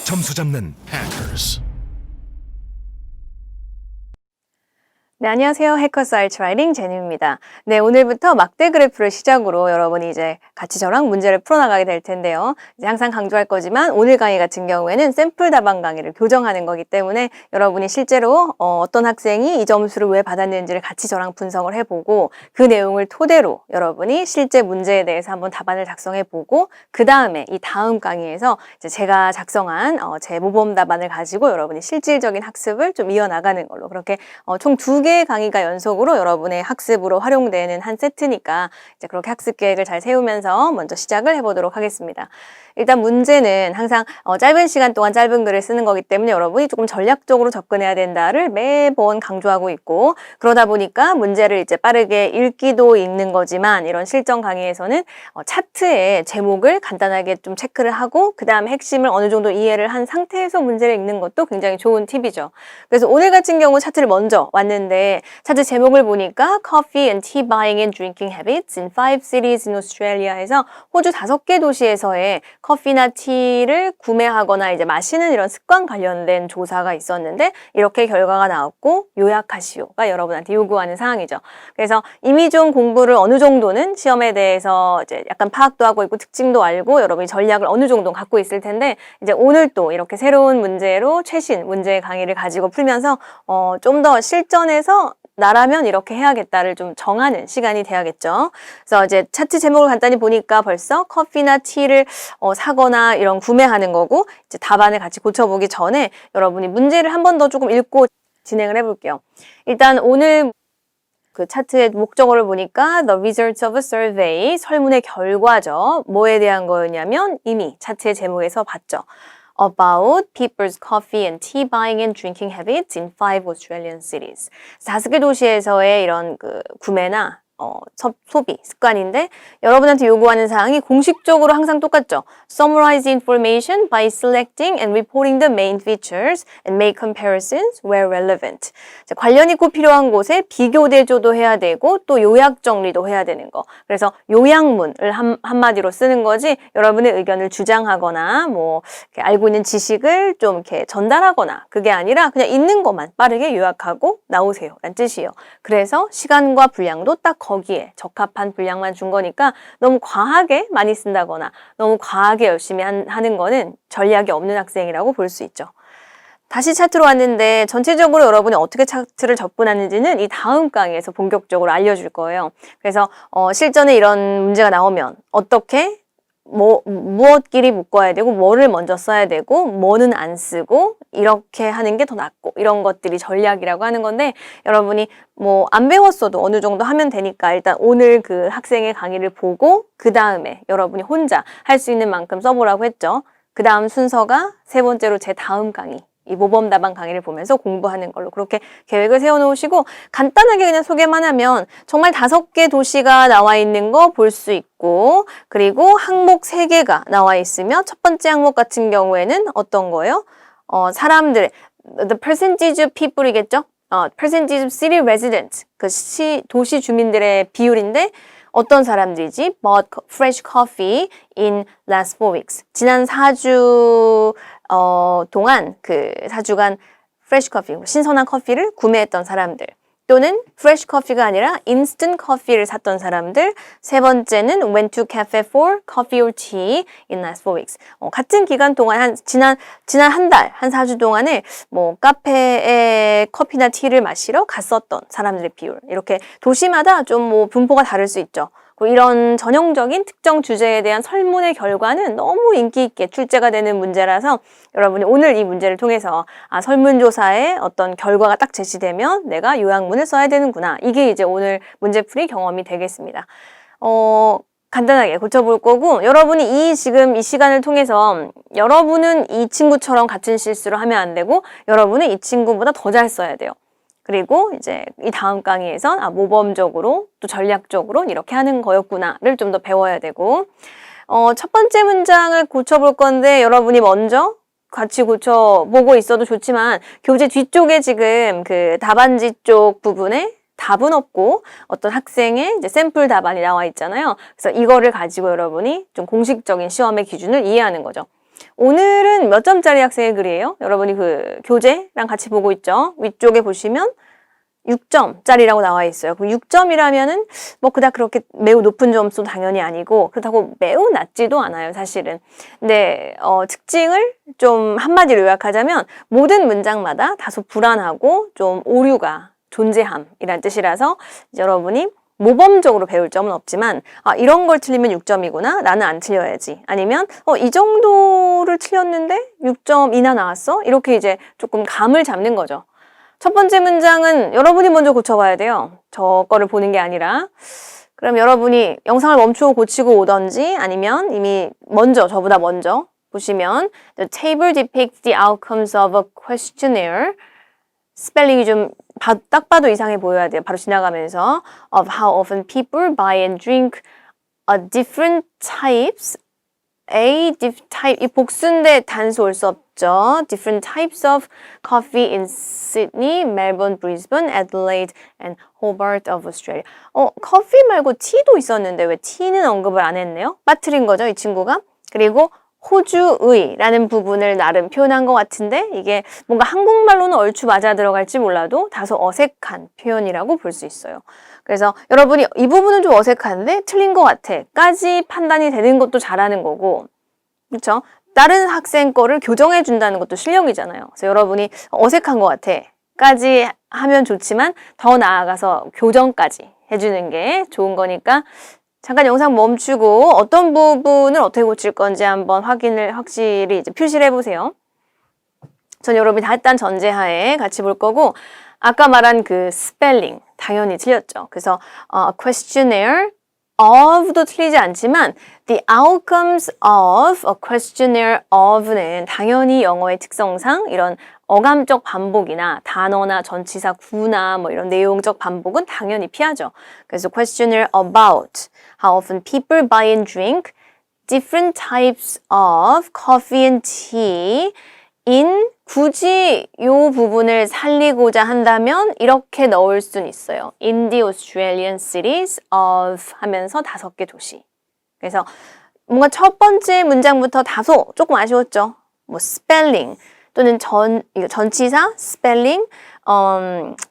점수 잡는 Hackers. 네, 안녕하세요. 해커스 알츠라이팅 제니입니다. 네, 오늘부터 막대 그래프를 시작으로 여러분이 이제 같이 저랑 문제를 풀어나가게 될 텐데요. 이제 항상 강조할 거지만 오늘 강의 같은 경우에는 샘플 답안 강의를 교정하는 거기 때문에 여러분이 실제로 어떤 학생이 이 점수를 왜 받았는지를 같이 저랑 분석을 해보고 그 내용을 토대로 여러분이 실제 문제에 대해서 한번 답안을 작성해보고 그 다음에 이 다음 강의에서 이제 제가 작성한 제 모범 답안을 가지고 여러분이 실질적인 학습을 좀 이어나가는 걸로 그렇게 총 2개의 강의가 연속으로 여러분의 학습으로 활용되는 한 세트니까 이제 그렇게 학습 계획을 잘 세우면서 먼저 시작을 해보도록 하겠습니다. 일단 문제는 항상 짧은 시간 동안 짧은 글을 쓰는 거기 때문에 여러분이 조금 전략적으로 접근해야 된다를 매번 강조하고 있고 그러다 보니까 문제를 이제 빠르게 읽기도 읽는 거지만 이런 실전 강의에서는 차트의 제목을 간단하게 좀 체크를 하고 그 다음에 핵심을 어느 정도 이해를 한 상태에서 문제를 읽는 것도 굉장히 좋은 팁이죠. 그래서 오늘 같은 경우 차트를 먼저 왔는데 차트 제목을 보니까 Coffee and Tea Buying and Drinking Habits in 5 Cities in Australia 해서 호주 5개 도시에서의 커피나 티를 구매하거나 이제 마시는 이런 습관 관련된 조사가 있었는데 이렇게 결과가 나왔고 요약하시오가 여러분한테 요구하는 사항이죠. 그래서 이미 좀 공부를 어느 정도는 시험에 대해서 이제 약간 파악도 하고 있고 특징도 알고 여러분이 전략을 어느 정도 갖고 있을 텐데 이제 오늘 또 이렇게 새로운 문제로 최신 문제 강의를 가지고 풀면서 좀 더 실전에서 나라면 이렇게 해야겠다를 좀 정하는 시간이 돼야겠죠. 그래서 이제 차트 제목을 간단히 보니까 벌써 커피나 티를 사거나 이런 구매하는 거고 이제 답안을 같이 고쳐보기 전에 여러분이 문제를 한 번 더 조금 읽고 진행을 해볼게요. 일단 오늘 그 차트의 목적어를 보니까 The results of a survey, 설문의 결과죠. 뭐에 대한 거였냐면 이미 차트의 제목에서 봤죠. About people's coffee and tea buying and drinking habits in 5 Australian cities. 5개 도시에서의 이런 그 구매나 소비 습관인데 여러분한테 요구하는 사항이 공식적으로 항상 똑같죠. Summarize information by selecting and reporting the main features and make comparisons where relevant. 관련이 꼭 필요한 곳에 비교 대조도 해야 되고 또 요약 정리도 해야 되는 거. 그래서 요약문을 한마디로 쓰는 거지 여러분의 의견을 주장하거나 뭐 이렇게 알고 있는 지식을 좀 이렇게 전달하거나 그게 아니라 그냥 있는 것만 빠르게 요약하고 나오세요 라는 뜻이에요. 그래서 시간과 분량도 딱 거기에 적합한 분량만 준 거니까 너무 과하게 많이 쓴다거나 너무 과하게 열심히 하는 거는 전략이 없는 학생이라고 볼 수 있죠. 다시 차트로 왔는데 전체적으로 여러분이 어떻게 차트를 접근하는지는 이 다음 강의에서 본격적으로 알려줄 거예요. 그래서 실전에 이런 문제가 나오면 어떻게 무엇끼리 묶어야 되고 뭐를 먼저 써야 되고 뭐는 안 쓰고 이렇게 하는 게 더 낫고 이런 것들이 전략이라고 하는 건데 여러분이 뭐 안 배웠어도 어느 정도 하면 되니까 일단 오늘 그 학생의 강의를 보고 그 다음에 여러분이 혼자 할 수 있는 만큼 써보라고 했죠. 그 다음 순서가 세 번째로 제 다음 강의 이 모범 답안 강의를 보면서 공부하는 걸로 그렇게 계획을 세워놓으시고 간단하게 그냥 소개만 하면 정말 5개 도시가 나와 있는 거 볼 수 있고 그리고 항목 3개가 나와 있으며 첫 번째 항목 같은 경우에는 어떤 거예요? 사람들의 the percentage of people이겠죠? percentage of city residents 그 도시 주민들의 비율인데 어떤 사람들이지? Bought fresh coffee in last 4 weeks. 지난 4주 동안 그 4주간 fresh coffee, 신선한 커피를 구매했던 사람들. 또는 fresh coffee가 아니라 instant coffee를 샀던 사람들. 세 번째는 went to cafe for coffee or tea in last 4 weeks. 같은 기간 동안 지난 한 달, 한 4주 동안에 뭐 카페에 커피나 티를 마시러 갔었던 사람들의 비율. 이렇게 도시마다 좀 뭐 분포가 다를 수 있죠. 이런 전형적인 특정 주제에 대한 설문의 결과는 너무 인기 있게 출제가 되는 문제라서 여러분이 오늘 이 문제를 통해서 설문조사에 어떤 결과가 딱 제시되면 내가 요약문을 써야 되는구나. 이게 이제 오늘 문제풀이 경험이 되겠습니다. 간단하게 고쳐볼 거고 여러분이 지금 이 시간을 통해서 여러분은 이 친구처럼 같은 실수를 하면 안 되고 여러분은 이 친구보다 더 잘 써야 돼요. 그리고 이제 이 다음 강의에선 모범적으로 또 전략적으로 이렇게 하는 거였구나를 좀 더 배워야 되고 첫 번째 문장을 고쳐볼 건데 여러분이 먼저 같이 고쳐보고 있어도 좋지만 교재 뒤쪽에 지금 그 답안지 쪽 부분에 답은 없고 어떤 학생의 이제 샘플 답안이 나와 있잖아요. 그래서 이거를 가지고 여러분이 좀 공식적인 시험의 기준을 이해하는 거죠. 오늘은 몇 점짜리 학생의 글이에요? 여러분이 그 교재랑 같이 보고 있죠? 위쪽에 보시면 6점짜리라고 나와 있어요. 그럼 6점이라면은 뭐 그닥 그렇게 매우 높은 점수 당연히 아니고 그렇다고 매우 낮지도 않아요, 사실은. 근데 특징을 좀 한마디로 요약하자면 모든 문장마다 다소 불안하고 좀 오류가 존재함이란 뜻이라서 여러분이 모범적으로 배울 점은 없지만 이런 걸 틀리면 6점이구나. 나는 안 틀려야지. 아니면 이 정도를 틀렸는데 6점이나 나왔어? 이렇게 이제 조금 감을 잡는 거죠. 첫 번째 문장은 여러분이 먼저 고쳐봐야 돼요. 저 거를 보는 게 아니라. 그럼 여러분이 영상을 멈추고 고치고 오던지 아니면 이미 저보다 먼저 보시면 The table depicts the outcomes of a questionnaire. 스펠링이 좀 딱 봐도 이상해 보여야 돼요. 바로 지나가면서 of how often people buy and drink different types. 이 복수인데 단수 올 수 없죠. Different types of coffee in Sydney, Melbourne, Brisbane, Adelaide, and Hobart of Australia. 커피 말고 티도 있었는데 왜 티는 언급을 안 했네요? 빠뜨린 거죠, 이 친구가. 그리고 호주의라는 부분을 나름 표현한 것 같은데 이게 뭔가 한국말로는 얼추 맞아 들어갈지 몰라도 다소 어색한 표현이라고 볼 수 있어요. 그래서 여러분이 이 부분은 좀 어색한데 틀린 것 같아 까지 판단이 되는 것도 잘하는 거고, 그렇죠? 다른 학생 거를 교정해 준다는 것도 실력이잖아요. 그래서 여러분이 어색한 것 같아 까지 하면 좋지만 더 나아가서 교정까지 해주는 게 좋은 거니까 잠깐 영상 멈추고 어떤 부분을 어떻게 고칠 건지 한번 확실히 이제 표시를 해보세요. 전 여러분이 다 했다는 전제하에 같이 볼 거고, 아까 말한 그 스펠링 당연히 틀렸죠. 그래서 questionnaire of도 틀리지 않지만 the outcomes of a questionnaire of는 당연히 영어의 특성상 이런 어감적 반복이나 단어나 전치사 구나 뭐 이런 내용적 반복은 당연히 피하죠. 그래서 questionnaire about how often people buy and drink different types of coffee and tea in 굳이 이 부분을 살리고자 한다면 이렇게 넣을 수는 있어요. In the Australian cities of 하면서 5개 도시. 그래서 뭔가 첫 번째 문장부터 다소 조금 아쉬웠죠. 뭐 스펠링 또는 전치사, 스펠링,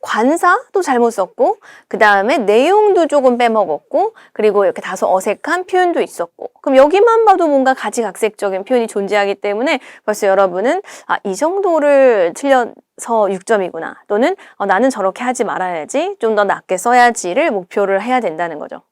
관사도 잘못 썼고 그 다음에 내용도 조금 빼먹었고 그리고 이렇게 다소 어색한 표현도 있었고, 그럼 여기만 봐도 뭔가 가지각색적인 표현이 존재하기 때문에 벌써 여러분은 이 정도를 틀려서 6점이구나 또는 나는 저렇게 하지 말아야지 좀 더 낮게 써야지를 목표를 해야 된다는 거죠.